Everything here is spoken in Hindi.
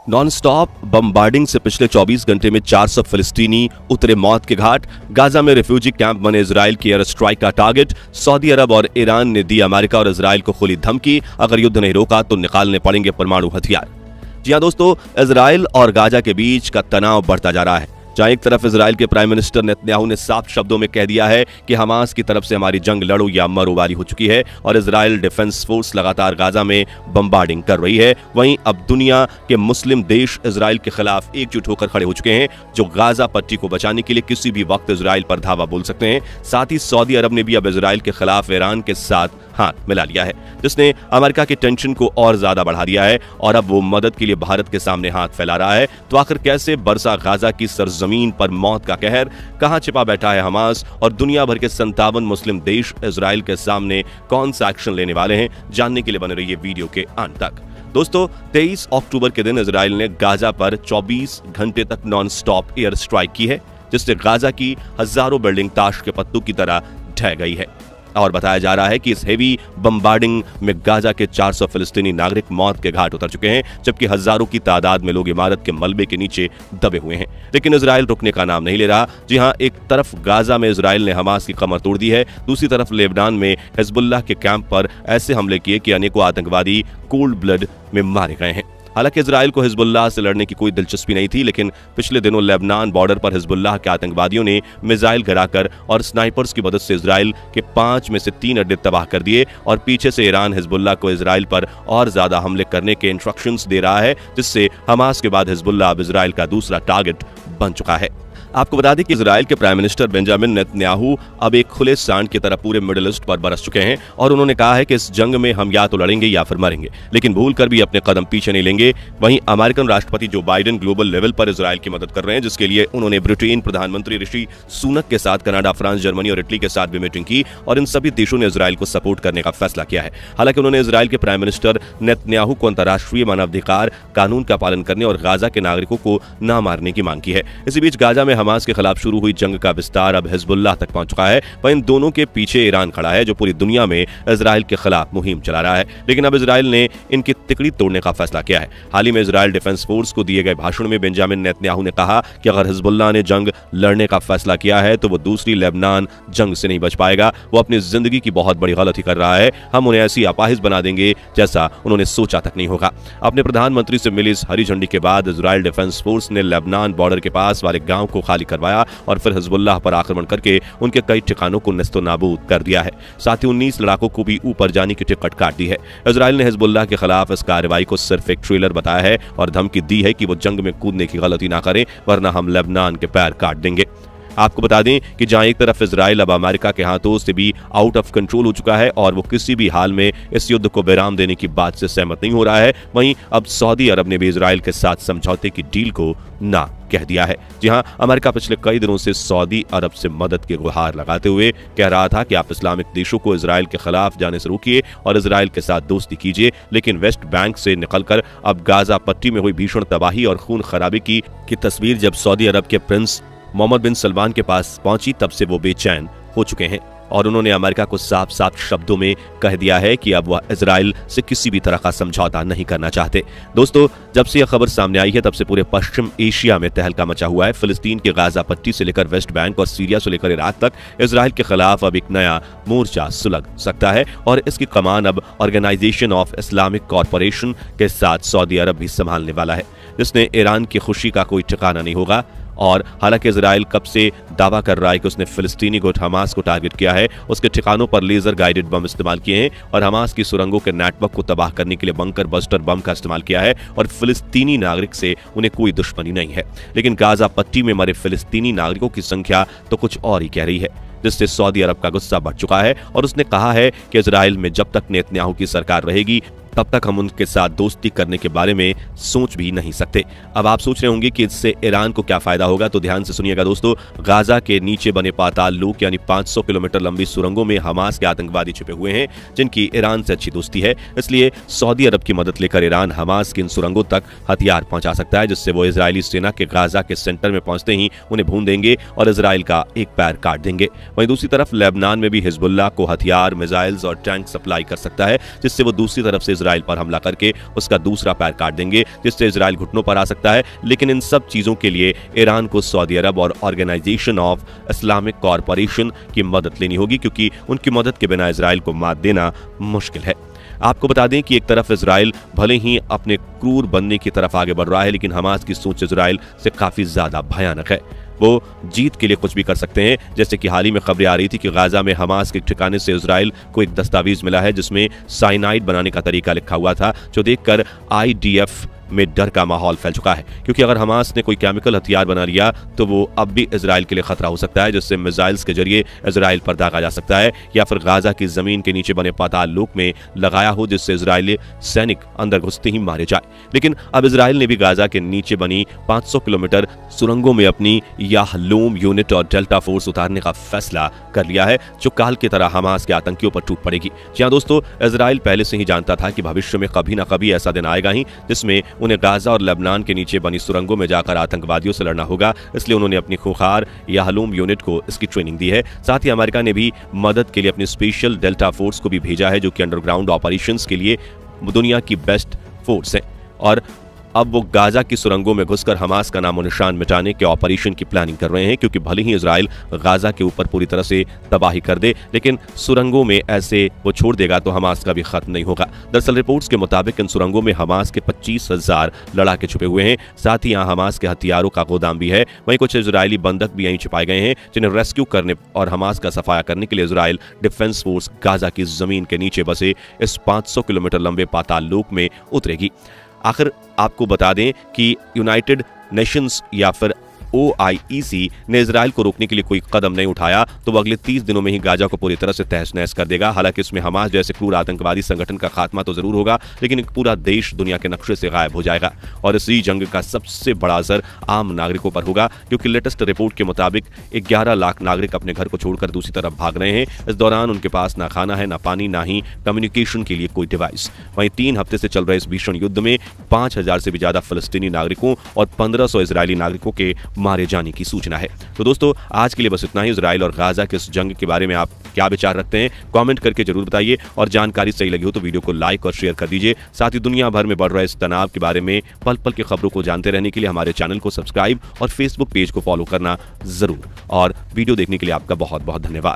नॉन स्टॉप बम्बार्डिंग से पिछले 24 घंटे में 400 फिलिस्तीनी उतरे मौत के घाट। गाजा में रिफ्यूजी कैंप बने इजराइल की एयर स्ट्राइक का टारगेट। सऊदी अरब और ईरान ने दी अमेरिका और इजराइल को खुली धमकी, अगर युद्ध नहीं रोका तो निकालने पड़ेंगे परमाणु हथियार। जी हां दोस्तों, इजराइल और गाजा के बीच का तनाव बढ़ता जा रहा है। जहां एक तरफ इजराइल के प्राइम मिनिस्टर नेतन्याहू ने साफ शब्दों में कह दिया है कि हमास की तरफ से हमारी जंग लड़ो या मरो वाली हो चुकी है और इजराइल डिफेंस फोर्स लगातार गाजा में बम्बार्डिंग कर रही है, वहीं अब दुनिया के मुस्लिम देश इजराइल के खिलाफ एकजुट होकर खड़े हो चुके हैं, जो गाजा पट्टी को बचाने के लिए किसी भी वक्त इजराइल पर धावा बोल सकते हैं। साथ ही सऊदी अरब ने भी अब इजराइल के खिलाफ ईरान के साथ हाथ मिला लिया है, जिसने अमेरिका के टेंशन को और ज्यादा बढ़ा दिया है और अब वो मदद के लिए भारत के सामने हाथ फैला रहा है। तो आखिर कैसे बरसा गाजा की सरजमीन पर मौत का कहर, कहां छिपा बैठा है हमास और दुनिया भर के 57 मुस्लिम देश इजराइल के सामने कौन सा एक्शन लेने वाले हैं, जानने के लिए बने रहिए वीडियो के अंत तक। दोस्तों, 23 अक्टूबर के दिन इजराइल ने गाजा पर 24 घंटे तक नॉन स्टॉप एयर स्ट्राइक की है, जिससे गाजा की हजारों बिल्डिंग ताश के पत्तों की तरह ढह गई है और बताया जा रहा है कि इस हेवी बम्बार्डिंग में गाजा के 400 फिलिस्तीनी नागरिक मौत के घाट उतर चुके हैं, जबकि हजारों की तादाद में लोग इमारत के मलबे के नीचे दबे हुए हैं। लेकिन इजराइल रुकने का नाम नहीं ले रहा। जी हां, एक तरफ गाजा में इजराइल ने हमास की कमर तोड़ दी है, दूसरी तरफ लेबनान में हिजबुल्लाह के कैंप पर ऐसे हमले किए कि अनेकों आतंकवादी कोल्ड ब्लड में मारे गए हैं। हालांकि इजराइल को हिजबुल्लाह से लड़ने की कोई दिलचस्पी नहीं थी, लेकिन पिछले दिनों लेबनान बॉर्डर पर हिजबुल्लाह के आतंकवादियों ने मिसाइल गिराकर और स्नाइपर्स की मदद से इजराइल के 5 में से 3 अड्डे तबाह कर दिए और पीछे से ईरान हिजबुल्लाह को इजराइल पर और ज्यादा हमले करने के इंस्ट्रक्शंस दे रहा है, जिससे हमास के बाद हिजबुल्लाह अब इजराइल का दूसरा टारगेट बन चुका है। आपको बता दें कि इजराइल के प्राइम मिनिस्टर बेंजामिन नेतन्याहू अब एक खुले सांड की तरह पूरे मिडिल ईस्ट पर बरस चुके हैं और उन्होंने कहा है कि इस जंग में हम या तो लड़ेंगे या फिर मरेंगे, लेकिन भूल कर भी अपने कदम पीछे नहीं लेंगे। वहीं अमेरिकन राष्ट्रपति जो बाइडेन ग्लोबल लेवल पर इजराइल की मदद कर रहे हैं, जिसके लिए उन्होंने ब्रिटेन प्रधानमंत्री ऋषि सुनक के साथ कनाडा, फ्रांस, जर्मनी और इटली के साथ भी मीटिंग की और इन सभी देशों ने इजराइल को सपोर्ट करने का फैसला किया है। हालांकि उन्होंने इजराइल के प्राइम मिनिस्टर नेतन्याहू को अंतर्राष्ट्रीय मानवाधिकार कानून का पालन करने और गाजा के नागरिकों को न मारने की मांग की है। इसी बीच गाजा में हमास के खिलाफ शुरू हुई जंग का विस्तार अब हिजबुल्लाह तक पहुंच चुका है। वहीं इन दोनों के पीछे ईरान खड़ा है, जो पूरी दुनिया में इजराइल के खिलाफ मुहिम चला रहा है। लेकिन अब इजराइल ने इनकी तिकड़ी तोड़ने का फैसला किया है। हाल ही में इजराइल डिफेंस फोर्स को दिए गए भाषण में बेंजामिन नेतन्याहू ने कहा कि अगर हिजबुल्लाह ने जंग लड़ने का फैसला किया है तो वो दूसरी लेबनान जंग से नहीं बच पाएगा। वो अपनी जिंदगी की बहुत बड़ी गलती कर रहा है। हम उन्हें ऐसी अपाहिज बना देंगे जैसा उन्होंने सोचा तक नहीं होगा। अपने प्रधानमंत्री से मिली इस हरी झंडी के बाद इजराइल डिफेंस फोर्स ने लेबनान बॉर्डर के पास वाले गांव को खाली करवाया और फिर हिजबुल्लाह पर आक्रमण करके उनके कई ठिकानों को नस्तोनाबूद कर दिया है। साथ ही 19 लड़ाकों को भी ऊपर जाने की टिकट काट दी है। इजराइल ने हिजबुल्लाह के खिलाफ इस कार्रवाई को सिर्फ एक ट्रेलर बताया है और धमकी दी है कि वो जंग में कूदने की गलती ना करें, वरना हम लेबनान के पैर काट देंगे। आपको बता दें कि जहां एक तरफ इजराइल अब अमेरिका के हाथों से भी आउट ऑफ कंट्रोल हो चुका है और वो किसी भी हाल में इस युद्ध को विराम देने की बात से सहमत नहीं हो रहा है, वहीं अब सऊदी अरब ने भी इजराइल के साथ समझौते की डील को ना कह दिया है। जी हां, अमेरिका पिछले कई दिनों से सऊदी अरब से मदद की गुहार लगाते हुए कह रहा था कि आप इस्लामिक देशों को इजराइल के खिलाफ जाने से रोकिए और इजराइल के साथ दोस्ती कीजिए, लेकिन वेस्ट बैंक से निकलकर अब गाजा पट्टी में हुई भीषण तबाही और खून खराबी की तस्वीर जब सऊदी अरब के प्रिंस मोहम्मद बिन सलमान के पास पहुंची, तब से वो बेचैन हो चुके हैं और उन्होंने अमेरिका को साफ साफ शब्दों में कह दिया है कि अब वह इजराइल से किसी भी तरह का समझौता नहीं करना चाहते। दोस्तों, जब से यह खबर सामने आई है तब से पूरे पश्चिम एशिया में तहलका मचा हुआ है। फिलिस्तीन के गाजा पट्टी से लेकर वेस्ट बैंक और सीरिया से लेकर इराक तक इजराइल के खिलाफ अब एक नया मोर्चा सुलग सकता है और इसकी कमान अब ऑर्गेनाइजेशन ऑफ इस्लामिक कॉरपोरेशन के साथ सऊदी अरब भी संभालने वाला है, जिसने ईरान की खुशी का कोई ठिकाना नहीं होगा। और हालांकि इजराइल कब से दावा कर रहा है कि उसने फिलिस्तीनी गुट हमास को टारगेट किया है, उसके ठिकानों पर लेजर गाइडेड बम इस्तेमाल किए हैं और हमास की सुरंगों के नेटवर्क को तबाह करने के लिए बंकर बस्टर बम का इस्तेमाल किया है और फिलिस्तीनी नागरिक से उन्हें कोई दुश्मनी नहीं है। लेकिन गाजा पट्टी में मरे फिलिस्तीनी नागरिकों की संख्या तो कुछ और ही कह रही है, जिससे सऊदी अरब का गुस्सा बढ़ चुका है और उसने कहा है कि इजराइल में जब तक नेतन्याहू की सरकार रहेगी तब तक हम उनके साथ दोस्ती करने के बारे में सोच भी नहीं सकते। अब आप सोच रहे होंगे कि इससे ईरान को क्या फायदा होगा, तो ध्यान से सुनिएगा दोस्तों। गाजा के नीचे बने पाताल लूक यानी 500 किलोमीटर लंबी सुरंगों में हमास के आतंकवादी छिपे हुए हैं, जिनकी ईरान से अच्छी दोस्ती है। इसलिए सऊदी अरब की मदद लेकर ईरान हमास की इन सुरंगों तक हथियार पहुंचा सकता है, जिससे वो इजरायली सेना के गाजा के सेंटर में पहुंचते ही उन्हें भून देंगे और इजराइल का एक पैर काट देंगे। वहीं दूसरी तरफ लेबनान में भी हिजबुल्लाह को हथियार, मिसाइल्स और टैंक सप्लाई कर सकता है, जिससे वो दूसरी तरफ से इसराइल पर हमला करके उसका दूसरा पैर काट देंगे, जिससे इसराइल घुटनों पर आ सकता है। लेकिन इन सब चीजों के लिए ईरान को सऊदी अरब और ऑर्गेनाइजेशन ऑफ इस्लामिक कॉरपोरेशन की मदद लेनी होगी, क्योंकि उनकी मदद के बिना इसराइल को मात देना मुश्किल है। आपको बता दें कि एक तरफ इसराइल भले ही अपने क्रूर बनने की तरफ आगे बढ़ रहा है, लेकिन हमास की सोच इसराइल से काफी ज्यादा भयानक है। वो जीत के लिए कुछ भी कर सकते हैं। जैसे कि हाल ही में खबरें आ रही थी कि गाजा में हमास के ठिकाने से इसराइल को एक दस्तावेज मिला है जिसमें साइनाइड बनाने का तरीका लिखा हुआ था, जो देखकर IDF में डर का माहौल फैल चुका है, क्योंकि अगर हमास ने कोई केमिकल हथियार बना लिया तो वो अब भी इसराइल के लिए खतरा हो सकता है, जिससे मिसाइल्स के जरिए इसराइल पर दागा जा सकता है, या फिर गाजा की जमीन के नीचे बने पाताल लोक में लगाया हो, जिससे इजरायली सैनिक अंदर घुसते ही मारे जाए। लेकिन अब इसराइल ने भी गाजा के नीचे बनी 500 किलोमीटर सुरंगों में अपनी याहलूम यूनिट और डेल्टा फोर्स उतारने का फैसला कर लिया है, जो काल की तरह हमास के आतंकियों पर टूट पड़ेगी। जी दोस्तों, इसराइल पहले से ही जानता था कि भविष्य में कभी ना कभी ऐसा दिन आएगा ही जिसमें उन्हें गाजा और लेबनान के नीचे बनी सुरंगों में जाकर आतंकवादियों से लड़ना होगा। इसलिए उन्होंने अपनी खूंखार याहलूम यूनिट को इसकी ट्रेनिंग दी है। साथ ही अमेरिका ने भी मदद के लिए अपनी स्पेशल डेल्टा फोर्स को भी भेजा है, जो कि अंडरग्राउंड ऑपरेशंस के लिए दुनिया की बेस्ट फोर्स है। और अब वो गाजा की सुरंगों में घुसकर हमास का नामो निशान मिटाने के ऑपरेशन की प्लानिंग कर रहे हैं, क्योंकि भले ही इजराइल गाजा के ऊपर पूरी तरह से तबाही कर दे, लेकिन सुरंगों में ऐसे वो छोड़ देगा तो हमास का भी खत्म नहीं होगा। दरअसल रिपोर्ट्स के मुताबिक इन सुरंगों में हमास के 25,000 लड़ाके छुपे हुए हैं। साथ ही यहाँ हमास के हथियारों का गोदाम भी है। वहीं कुछ इजरायली बंधक भी यहीं छिपाए गए हैं, जिन्हें रेस्क्यू करने और हमास का सफाया करने के लिए इजराइल डिफेंस फोर्स गाजा की जमीन के नीचे बसे इस 500 किलोमीटर लंबे पाताल लोक में उतरेगी। आखिर आपको बता दें कि यूनाइटेड नेशंस या फिर OIEC ने इजराइल को रोकने के लिए कोई कदम नहीं उठाया तो वो अगले 30 दिनों में ही गाजा को पूरी तरह से तहस नहस कर देगा। हालांकि इसमें हमास जैसे क्रूर आतंकवादी संगठन का खात्मा तो जरूर होगा, लेकिन एक पूरा देश दुनिया के नक्शे से गायब हो जाएगा। और इसी जंग का सबसे बड़ा असर आम नागरिकों पर होगा, क्योंकि लेटेस्ट रिपोर्ट के मुताबिक 11 लाख नागरिक अपने घर को छोड़कर दूसरी तरफ भाग रहे हैं। इस दौरान उनके पास ना खाना है, ना पानी, ना ही कम्युनिकेशन के लिए कोई डिवाइस। वहीं 3 हफ्ते से चल रहे इस भीषण युद्ध में 5,000 से भी ज्यादा फलस्तीनी नागरिकों और 1,500 इजरायली नागरिकों के मारे जाने की सूचना है। तो दोस्तों, आज के लिए बस इतना ही। इजराइल और गाजा के इस जंग के बारे में आप क्या विचार रखते हैं, कमेंट करके जरूर बताइए। और जानकारी सही लगी हो तो वीडियो को लाइक और शेयर कर दीजिए। साथ ही दुनिया भर में बढ़ रहे इस तनाव के बारे में पल पल की खबरों को जानते रहने के लिए हमारे चैनल को सब्सक्राइब और फेसबुक पेज को फॉलो करना जरूर। और वीडियो देखने के लिए आपका बहुत बहुत धन्यवाद।